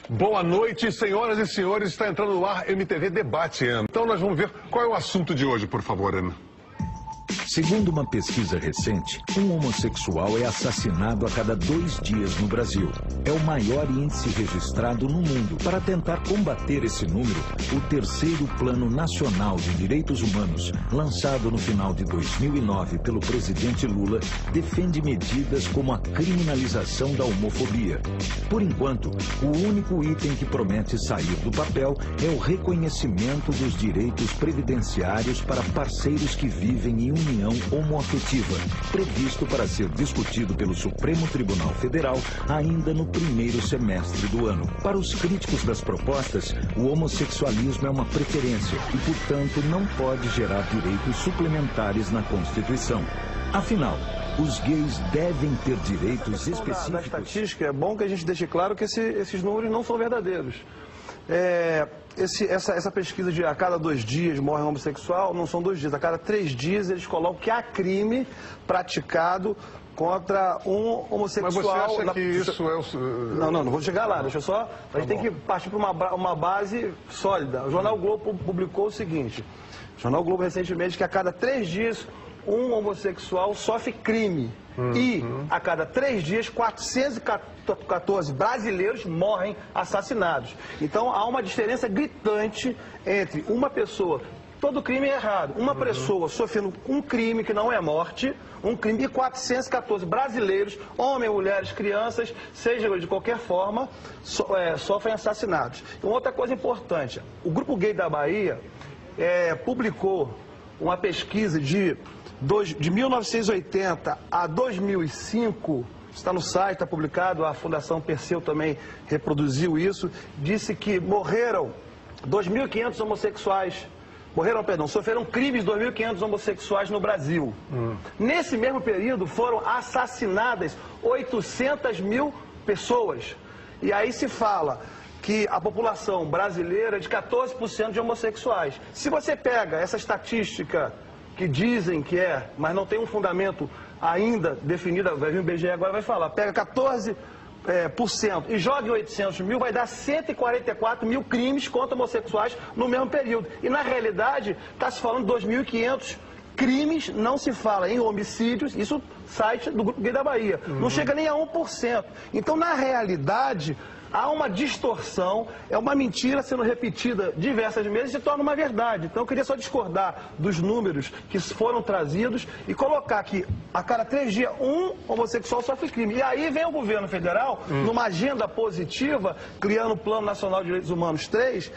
Boa noite, senhoras e senhores. Está entrando no ar MTV Debate, Ana. Então nós vamos ver qual é o assunto de hoje, por favor, Ana. Segundo uma pesquisa recente, um homossexual é assassinado a cada 2 dias no Brasil. É o maior índice registrado no mundo. Para tentar combater esse número, o terceiro Plano Nacional de Direitos Humanos, lançado no final de 2009 pelo presidente Lula, defende medidas como a criminalização da homofobia. Por enquanto, o único item que promete sair do papel é o reconhecimento dos direitos previdenciários para parceiros que vivem em união homoafetiva, previsto para ser discutido pelo Supremo Tribunal Federal ainda no primeiro semestre do ano. Para os críticos das propostas, o homossexualismo é uma preferência e, portanto, não pode gerar direitos suplementares na Constituição. Afinal, os gays devem ter direitos específicos. Da estatística, é bom que a gente deixe claro que esses números não são verdadeiros. Essa pesquisa de a cada 2 dias morre um homossexual, não são 2 dias, a cada 3 dias eles colocam que há crime praticado contra um homossexual. Mas você acha que isso é o... Não vou chegar lá, deixa eu só... A gente tem que partir para uma base sólida. O Jornal Globo publicou o seguinte, o Jornal Globo recentemente, que a cada 3 dias um homossexual sofre crime. E a cada 3 dias, 414 brasileiros morrem assassinados. Então há uma diferença gritante entre uma pessoa, todo crime é errado, uma pessoa sofrendo um crime que não é morte, um crime, e 414 brasileiros, homens, mulheres, crianças, seja de qualquer forma, sofrem assassinados. E uma outra coisa importante, o Grupo Gay da Bahia publicou uma pesquisa de 1980 a 2005, está no site, está publicado, a Fundação Perseu também reproduziu isso, disse que morreram 2.500 homossexuais, sofreram crimes 2.500 homossexuais no Brasil. Nesse mesmo período foram assassinadas 800 mil pessoas. E aí se fala que a população brasileira é de 14% de homossexuais. Se você pega essa estatística que dizem que mas não tem um fundamento ainda definido, vai vir o IBGE agora vai falar, pega 14% e joga em 800 mil, vai dar 144 mil crimes contra homossexuais no mesmo período. E na realidade está se falando de 2.500 crimes, não se fala em homicídios, isso site do Grupo Gay da Bahia, não chega nem a 1%. Então na realidade há uma distorção, é uma mentira sendo repetida diversas vezes e se torna uma verdade. Então eu queria só discordar dos números que foram trazidos e colocar que a cada 3 dias um homossexual sofre crime. E aí vem o governo federal, numa agenda positiva, criando o Plano Nacional de Direitos Humanos 3,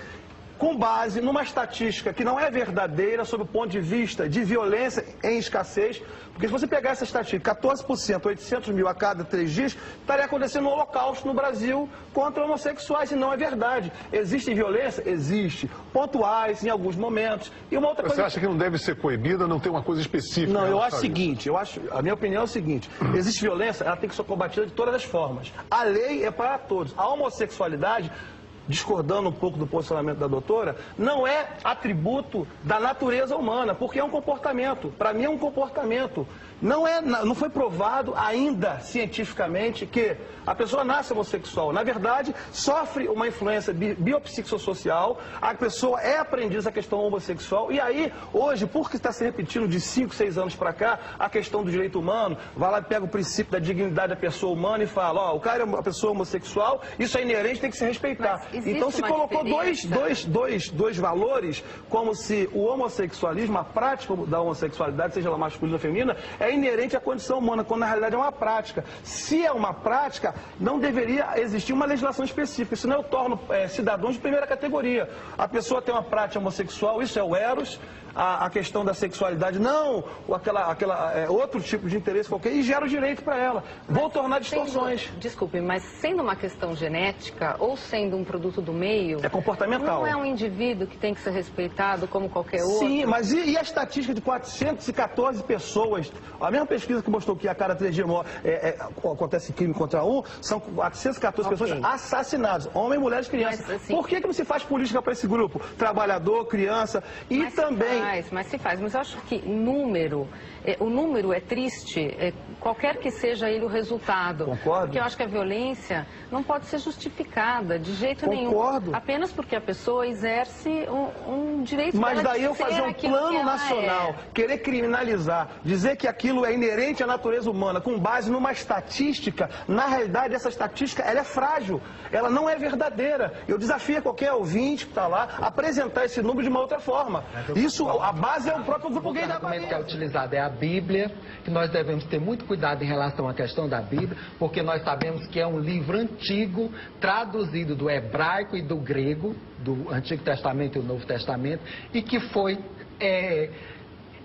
com base numa estatística que não é verdadeira sob o ponto de vista de violência em escassez, porque se você pegar essa estatística, 14%, 800 mil a cada 3 dias, estaria acontecendo um holocausto no Brasil contra homossexuais, e não é verdade. Existe violência? Existe. Pontuais, em alguns momentos. E uma outra coisa... Você acha que não deve ser coibida, não tem uma coisa específica? Não, eu acho o seguinte, a minha opinião é o seguinte, existe violência, ela tem que ser combatida de todas as formas. A lei é para todos. A homossexualidade, discordando um pouco do posicionamento da doutora, não é atributo da natureza humana, porque é um comportamento. Para mim é um comportamento. Não foi provado ainda cientificamente que a pessoa nasce homossexual. Na verdade, sofre uma influência biopsicossocial, a pessoa é aprendiz da questão homossexual, e aí, hoje, porque está se repetindo de 5, 6 anos para cá, a questão do direito humano, vai lá e pega o princípio da dignidade da pessoa humana e fala, o cara é uma pessoa homossexual, isso é inerente, tem que se respeitar. Então se colocou dois valores, como se o homossexualismo, a prática da homossexualidade, seja ela masculina ou feminina, é inerente à condição humana, quando na realidade é uma prática. Se é uma prática, não deveria existir uma legislação específica, senão eu torno cidadãos de primeira categoria. A pessoa tem uma prática homossexual, isso é o eros, a questão da sexualidade, não, outro tipo de interesse qualquer, e gera o direito para ela. Vou tornar distorções. Desculpe, mas sendo uma questão genética ou sendo um produto do meio... É comportamental. Não é um indivíduo que tem que ser respeitado como qualquer outro? Sim, mas e a estatística de 414 pessoas? A mesma pesquisa que mostrou que a cada 3 dias acontece crime contra um, são 414 pessoas assassinadas, homens, mulheres, crianças. Mas, assim, por que não se faz política para esse grupo? Trabalhador, criança e também Mas se faz. Mas eu acho que o número é triste, qualquer que seja ele o resultado. Concordo. Porque eu acho que a violência não pode ser justificada de jeito nenhum. Concordo. Apenas porque a pessoa exerce um direito Mas dela daí de eu ser fazer um aquilo que plano ela nacional, querer criminalizar, dizer que aquilo é inerente à natureza humana, com base numa estatística, na realidade essa estatística ela é frágil, ela não é verdadeira. Eu desafio qualquer ouvinte que está lá a apresentar esse número de uma outra forma. Isso, a base é o próprio grupo gay da Bahia. O que é utilizado é a Bíblia, que nós devemos ter muito cuidado em relação à questão da Bíblia, porque nós sabemos que é um livro antigo, traduzido do hebraico e do grego, do Antigo Testamento e do Novo Testamento, e que foi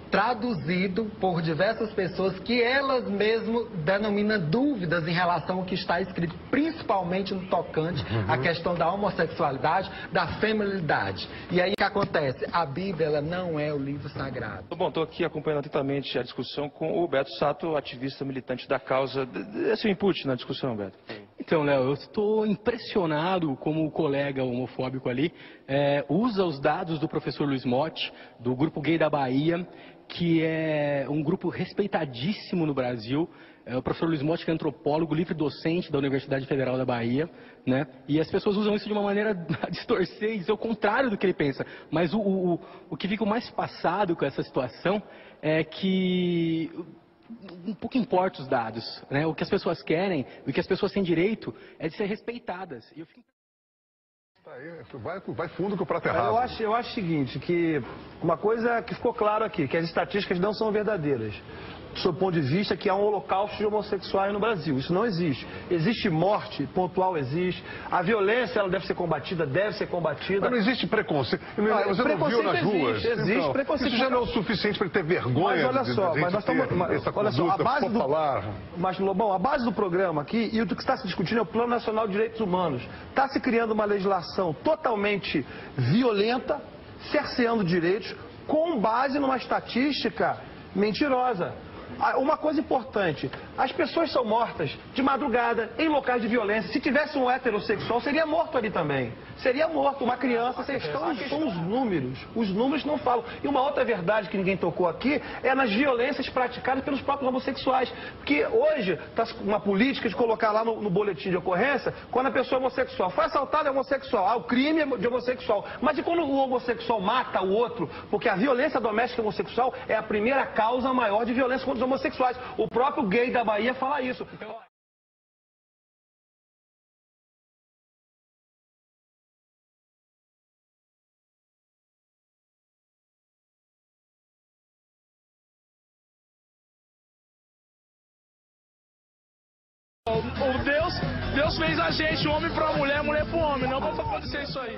traduzido por diversas pessoas que elas mesmas denominam dúvidas em relação ao que está escrito, principalmente no tocante à questão da homossexualidade, da feminilidade. E aí o que acontece? A Bíblia ela não é o livro sagrado. Bom, estou aqui acompanhando atentamente a discussão com o Beto Sato, ativista militante da causa. Esse é o input na discussão, Beto? Então, Léo, eu estou impressionado como o colega homofóbico ali usa os dados do professor Luiz Motti, do Grupo Gay da Bahia, que é um grupo respeitadíssimo no Brasil. O professor Luiz Motti, que é antropólogo, livre docente da Universidade Federal da Bahia, né? E as pessoas usam isso de uma maneira a distorcer e dizer o contrário do que ele pensa. Mas o que fica mais passado com essa situação é que um pouco importa os dados, né? O que as pessoas querem, o que as pessoas têm direito é de ser respeitadas. E eu fico... Vai fundo que o prato é raso. Eu acho o seguinte, que uma coisa que ficou claro aqui, que as estatísticas não são verdadeiras. Do seu ponto de vista, que há um holocausto de homossexuais no Brasil. Isso não existe. Existe morte, pontual existe. A violência, ela deve ser combatida, Mas não existe preconceito. Você não viu nas ruas? Existe preconceito. Isso já não é o suficiente para ele ter vergonha. Mas olha só, mas nós estamos... Olha só, a base do... Mas, Lobão, a base do programa aqui, e o que está se discutindo é o Plano Nacional de Direitos Humanos. Está se criando uma legislação totalmente violenta, cerceando direitos, com base numa estatística mentirosa. Uma coisa importante, as pessoas são mortas de madrugada, em locais de violência. Se tivesse um heterossexual, seria morto ali também. Seria morto, uma criança. São os números não falam. E uma outra verdade que ninguém tocou aqui é nas violências praticadas pelos próprios homossexuais. Porque hoje está uma política de colocar lá no boletim de ocorrência, quando a pessoa é homossexual foi assaltada, é homossexual, o crime é de homossexual. Mas e quando o homossexual mata o outro? Porque a violência doméstica homossexual é a primeira causa maior de violência contra os homossexuais. O próprio gay da Bahia fala isso. Deus fez a gente, homem pra mulher, mulher pro homem. Não vai acontecer isso aí.